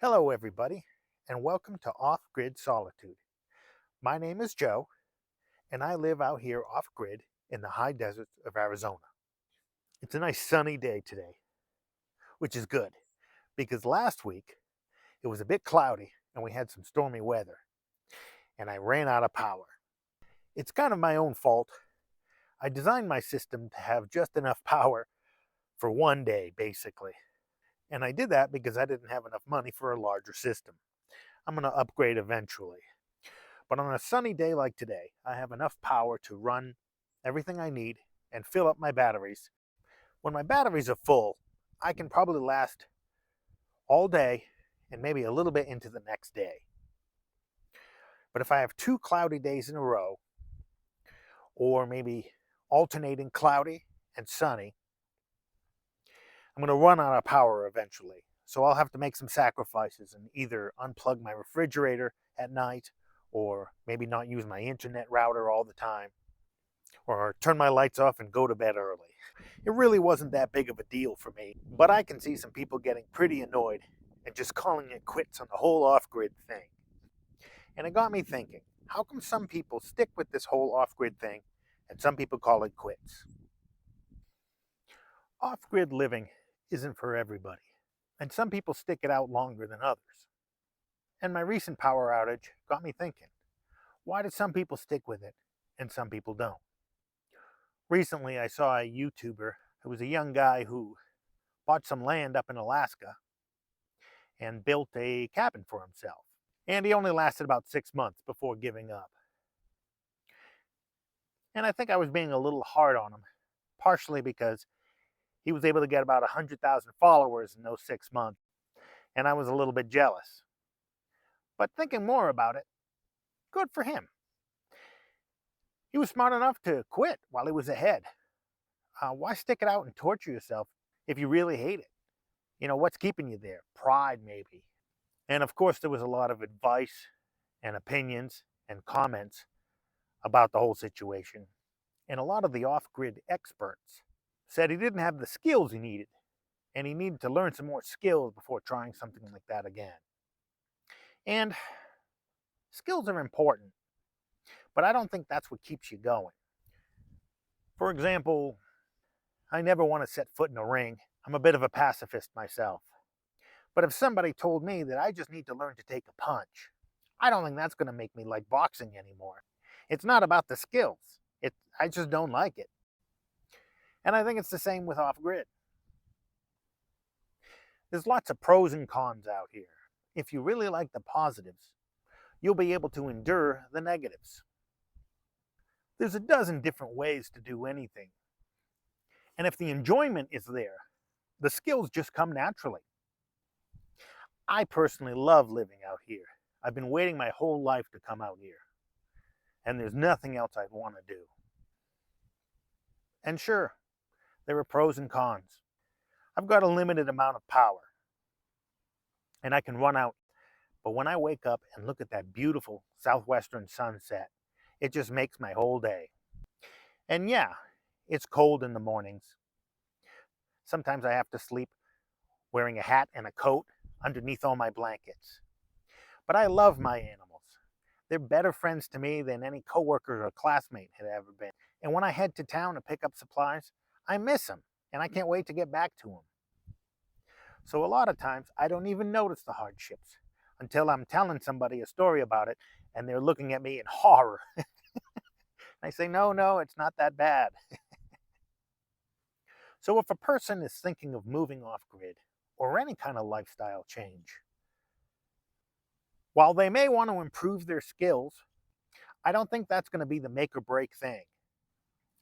Hello, everybody, and welcome to Off Grid Solitude. My name is Joe, and I live out here off grid in the high deserts of Arizona. It's a nice sunny day today, which is good because last week it was a bit cloudy and we had some stormy weather, and I ran out of power. It's kind of my own fault. I designed my system to have just enough power for one day, basically. And I did that because I didn't have enough money for a larger system. I'm going to upgrade eventually. But on a sunny day like today, I have enough power to run everything I need and fill up my batteries. When my batteries are full, I can probably last all day and maybe a little bit into the next day. But if I have two cloudy days in a row, or maybe alternating cloudy and sunny, I'm going to run out of power eventually. So I'll have to make some sacrifices and either unplug my refrigerator at night or maybe not use my internet router all the time or turn my lights off and go to bed early. It really wasn't that big of a deal for me, but I can see some people getting pretty annoyed and just calling it quits on the whole off-grid thing. And it got me thinking, how come some people stick with this whole off-grid thing and some people call it quits? Off-grid living isn't for everybody, and some people stick it out longer than others. And my recent power outage got me thinking, why do some people stick with it and some people don't? Recently, I saw a YouTuber who was a young guy who bought some land up in Alaska and built a cabin for himself. And he only lasted about 6 months before giving up. And I think I was being a little hard on him, partially because he was able to get about 100,000 followers in those 6 months, and I was a little bit jealous. But thinking more about it, good for him. He was smart enough to quit while he was ahead. Why stick it out and torture yourself if you really hate it? What's keeping you there? Pride, maybe. And of course, there was a lot of advice and opinions and comments about the whole situation. And a lot of the off-grid experts said he didn't have the skills he needed, and he needed to learn some more skills before trying something like that again. And skills are important, but I don't think that's what keeps you going. For example, I never want to set foot in a ring. I'm a bit of a pacifist myself. But if somebody told me that I just need to learn to take a punch, I don't think that's going to make me like boxing anymore. It's not about the skills. I just don't like it. And I think it's the same with off-grid. There's lots of pros and cons out here. If you really like the positives, you'll be able to endure the negatives. There's a dozen different ways to do anything. And if the enjoyment is there, the skills just come naturally. I personally love living out here. I've been waiting my whole life to come out here. And there's nothing else I'd want to do. And sure, there are pros and cons. I've got a limited amount of power, and I can run out. But when I wake up and look at that beautiful southwestern sunset, it just makes my whole day. And yeah, it's cold in the mornings. Sometimes I have to sleep wearing a hat and a coat underneath all my blankets. But I love my animals. They're better friends to me than any coworker or classmate had ever been. And when I head to town to pick up supplies, I miss them, and I can't wait to get back to them. So a lot of times, I don't even notice the hardships until I'm telling somebody a story about it, and they're looking at me in horror. I say, no, it's not that bad. So if a person is thinking of moving off-grid, or any kind of lifestyle change, while they may want to improve their skills, I don't think that's going to be the make or break thing.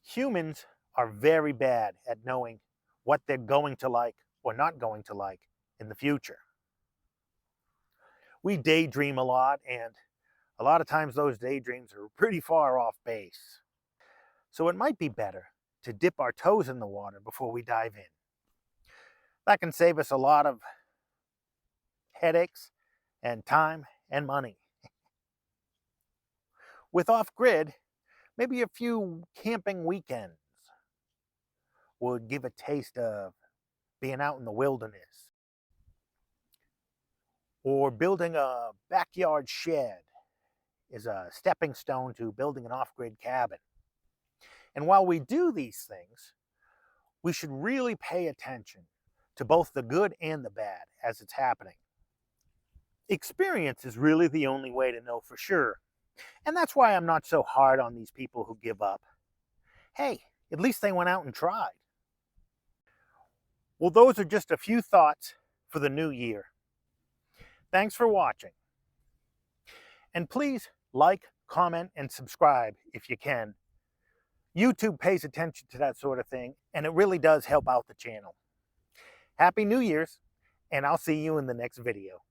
Humans are very bad at knowing what they're going to like or not going to like in the future. We daydream a lot, and a lot of times those daydreams are pretty far off base. So it might be better to dip our toes in the water before we dive in. That can save us a lot of headaches and time and money. With off-grid, maybe a few camping weekends would give a taste of being out in the wilderness. or building a backyard shed is a stepping stone to building an off-grid cabin. And while we do these things, we should really pay attention to both the good and the bad as it's happening. Experience is really the only way to know for sure. And that's why I'm not so hard on these people who give up. Hey, at least they went out and tried. Well, those are just a few thoughts for the new year. Thanks for watching. And please like, comment, and subscribe if you can. YouTube pays attention to that sort of thing, and it really does help out the channel. Happy New Year's, and I'll see you in the next video.